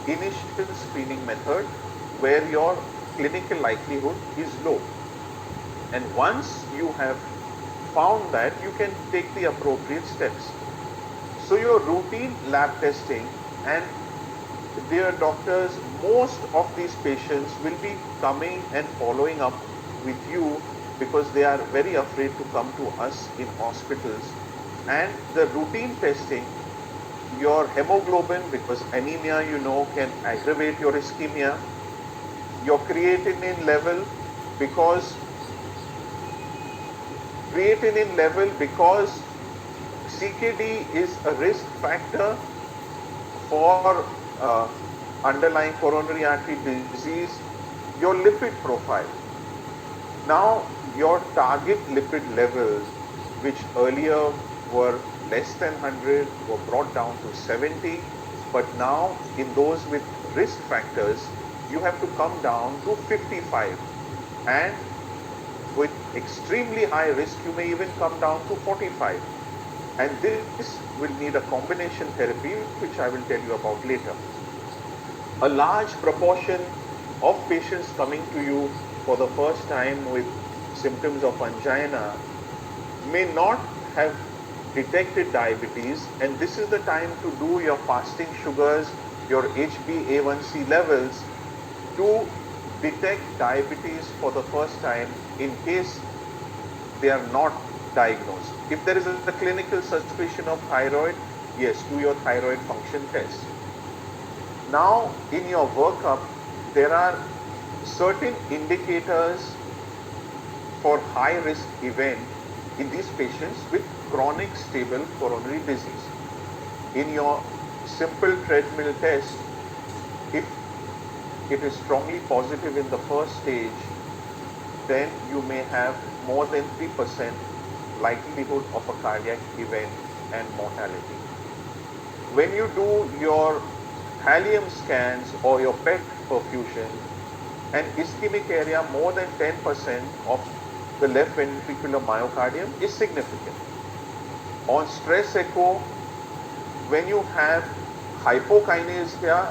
initial screening method where your clinical likelihood is low. And once you have found that, you can take the appropriate steps. So your routine lab testing, and dear doctors, most of these patients will be coming and following up with you because they are very afraid to come to us in hospitals. And the routine testing, your hemoglobin, because anemia, can aggravate your ischemia, your creatinine level, because CKD is a risk factor for underlying coronary artery disease, your lipid profile. Now, your target lipid levels, which earlier were less than 100, were brought down to 70. But now, in those with risk factors, you have to come down to 55. And with extremely high risk, you may even come down to 45. And this will need a combination therapy, which I will tell you about later. A large proportion of patients coming to you for the first time with symptoms of angina may not have detected diabetes, and this is the time to do your fasting sugars, your HbA1c levels, to detect diabetes for the first time in case they are not diagnosed. If there is a clinical suspicion of thyroid, yes, do your thyroid function test. Now, in your workup, there are certain indicators for high risk event in these patients with chronic stable coronary disease. In your simple treadmill test, if it is strongly positive in the first stage, then you may have more than 3% likelihood of a cardiac event and mortality. When you do your thallium scans or your PET perfusion, an ischemic area more than 10% of the left ventricular myocardium is significant. On stress echo, when you have hypokinesia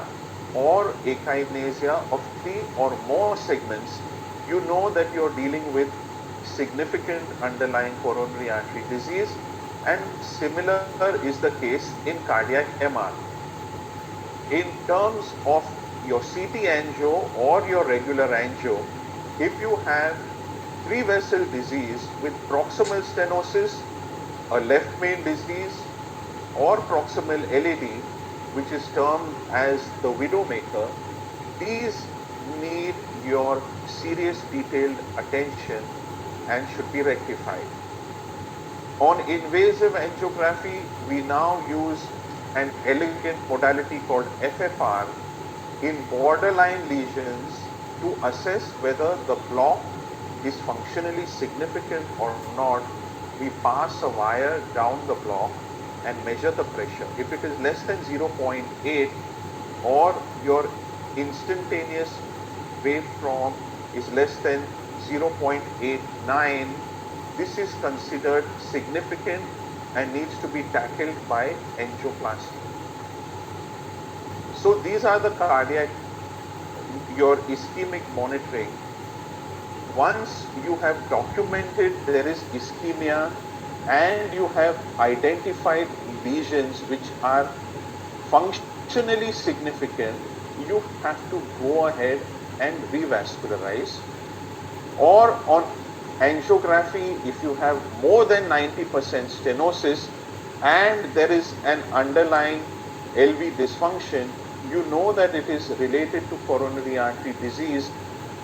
or akinesia of 3 or more segments, you know that you're dealing with significant underlying coronary artery disease, and similar is the case in cardiac MR. In terms of your CT angio or your regular angio, if you have 3 vessel disease with proximal stenosis, a left main disease, or proximal LAD, which is termed as the widowmaker, these need your serious detailed attention and should be rectified. On invasive angiography, we now use an elegant modality called FFR in borderline lesions to assess whether the block is functionally significant or not. We pass a wire down the block and measure the pressure. If it is less than 0.8 or your instantaneous waveform is less than 0.89, this is considered significant and needs to be tackled by angioplasty. So these are the cardiac, your ischemic monitoring. Once you have documented there is ischemia and you have identified lesions which are functionally significant, you have to go ahead and revascularize. Or on angiography, if you have more than 90% stenosis and there is an underlying LV dysfunction, you know that it is related to coronary artery disease,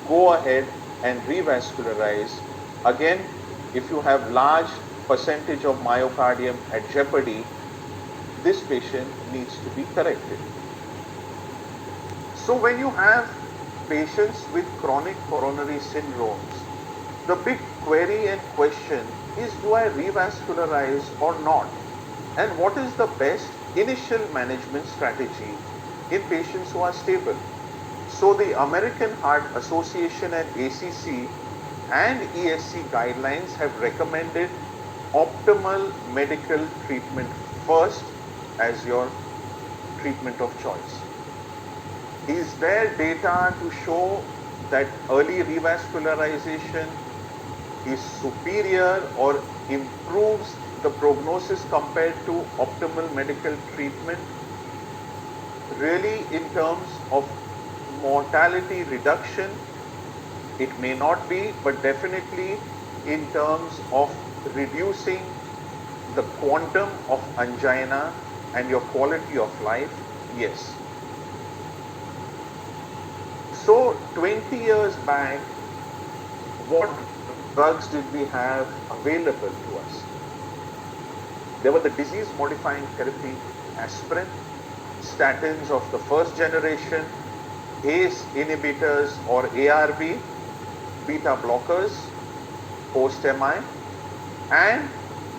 go ahead and revascularize. Again, if you have large percentage of myocardium at jeopardy, this patient needs to be corrected. So when you have patients with chronic coronary syndromes, the big query and question is, do I revascularize or not? And what is the best initial management strategy in patients who are stable? So the American Heart Association and ACC and ESC guidelines have recommended optimal medical treatment first as your treatment of choice. Is there data to show that early revascularization is superior or improves the prognosis compared to optimal medical treatment? Really, in terms of mortality reduction, it may not be, but definitely in terms of reducing the quantum of angina and your quality of life, yes. So 20 years back, what drugs did we have available to us? There were the disease modifying therapy, aspirin, statins of the first generation, ACE inhibitors or ARB, beta blockers, post-MI, and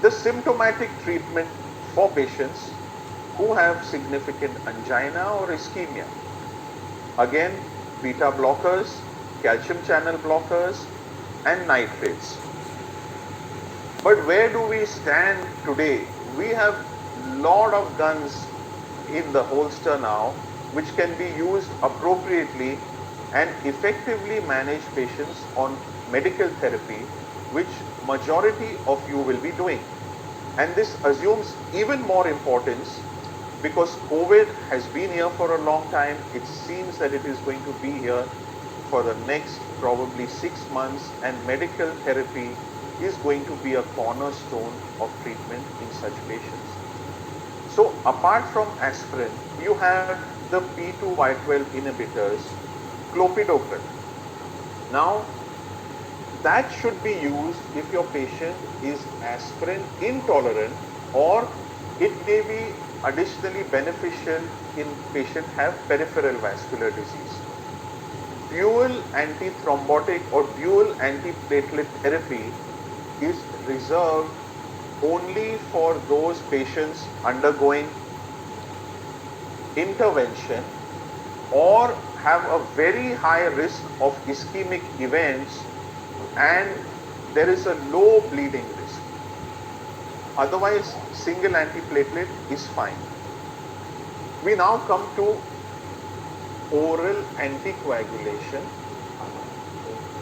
the symptomatic treatment for patients who have significant angina or ischemia. Again, beta blockers, calcium channel blockers, and nitrates. But where do we stand today? We have a lot of guns in the holster now, which can be used appropriately and effectively manage patients on medical therapy, which majority of you will be doing. And this assumes even more importance because COVID has been here for a long time. It seems that it is going to be here for the next probably 6 months, and medical therapy is going to be a cornerstone of treatment in such patients. So apart from aspirin, you have the P2Y12 inhibitors, clopidogrel. Now, that should be used if your patient is aspirin intolerant, or it may be additionally beneficial in patients have peripheral vascular disease. Dual antithrombotic or dual antiplatelet therapy is reserved only for those patients undergoing intervention or have a very high risk of ischemic events and there is a low bleeding risk. Otherwise, single antiplatelet is fine. We now come to oral anticoagulation,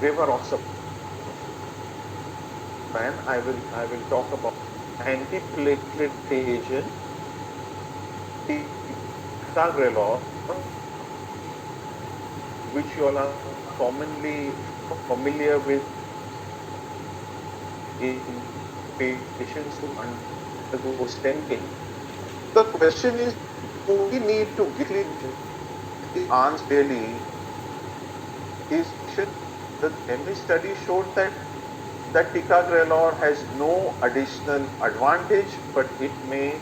rivaroxaban. I will talk about antiplatelet agent, ticagrelor, which you all are commonly familiar with in patients who undergo stenting. The question is, do we need to give the answer really? The ME study showed that ticagrelor has no additional advantage, but it may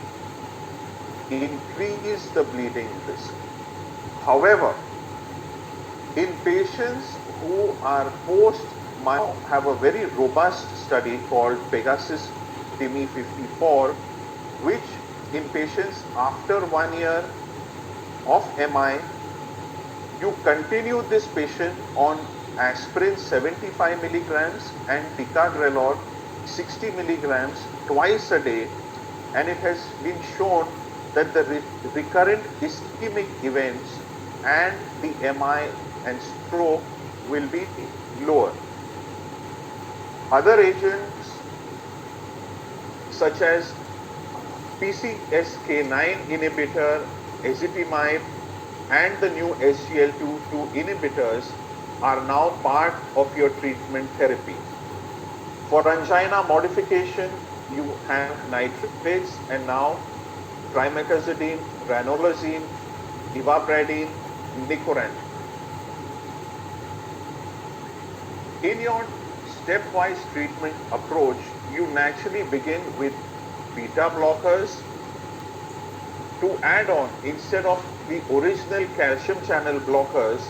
increase the bleeding risk. However, in patients who are post-MI, have a very robust study called Pegasus TIMI 54, which in patients after 1 year of MI, you continue this patient on aspirin 75 milligrams and ticagrelor 60 milligrams twice a day, and it has been shown that the recurrent ischemic events and the MI and stroke will be lower. Other agents such as PCSK9 inhibitor, ezetimibe, and the new SGLT2 inhibitors are now part of your treatment therapy. For angina modification, you have nitrates and now trimethazidine, ranolazine, ivabradine, nicorant. In your stepwise treatment approach, you naturally begin with beta blockers. To add on, instead of the original calcium channel blockers,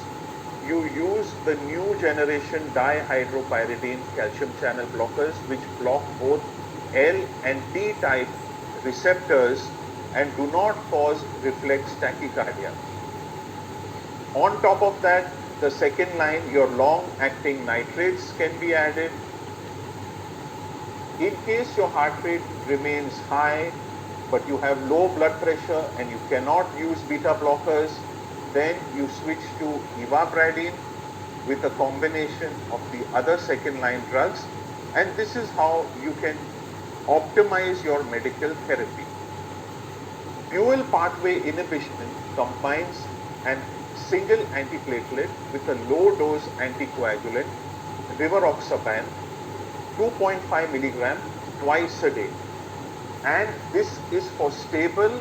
you use the new generation dihydropyridine calcium channel blockers, which block both L and T type receptors and do not cause reflex tachycardia. On top of that, the second line, your long-acting nitrates can be added. In case your heart rate remains high, but you have low blood pressure and you cannot use beta blockers, Then you switch to ivabradine with a combination of the other second line drugs, and this is how you can optimize your medical therapy. Dual pathway inhibition combines an single antiplatelet with a low dose anticoagulant, rivaroxaban, 2.5 milligram twice a day. And this is for stable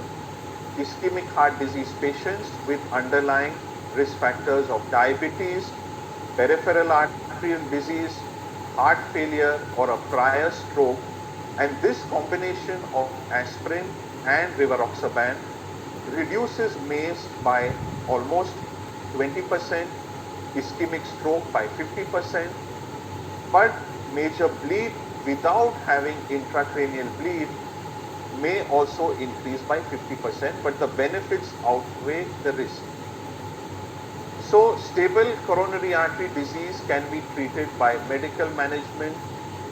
ischemic heart disease patients with underlying risk factors of diabetes, peripheral arterial disease, heart failure, or a prior stroke. And this combination of aspirin and rivaroxaban reduces MACE by almost 20%, ischemic stroke by 50%, but major bleed without having intracranial bleed may also increase by 50%, but the benefits outweigh the risk. So, stable coronary artery disease can be treated by medical management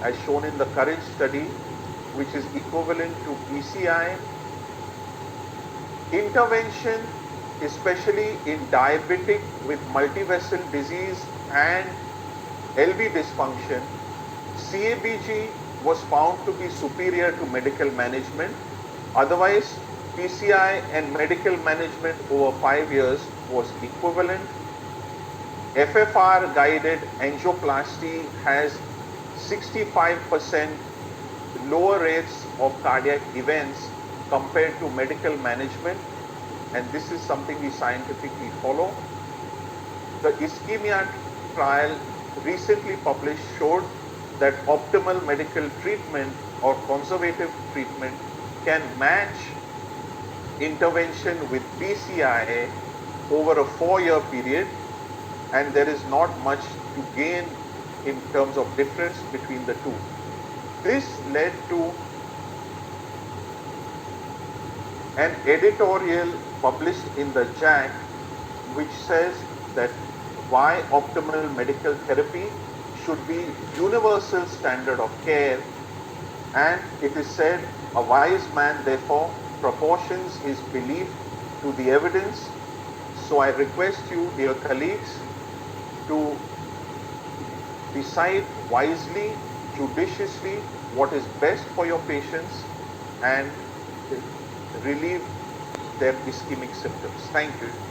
as shown in the COURAGE study, which is equivalent to PCI. Intervention, especially in diabetic with multivessel disease and LV dysfunction, CABG was found to be superior to medical management. Otherwise, PCI and medical management over 5 years was equivalent. FFR guided angioplasty has 65% lower rates of cardiac events compared to medical management, and this is something we scientifically follow. The ischemia trial recently published showed that optimal medical treatment or conservative treatment can match intervention with PCI over a 4-year period, and there is not much to gain in terms of difference between the two. This led to an editorial published in the JACC which says that why optimal medical therapy should be universal standard of care, and it is said a wise man therefore proportions his belief to the evidence. So I request you, dear colleagues, to decide wisely, judiciously what is best for your patients and relieve their ischemic symptoms. Thank you.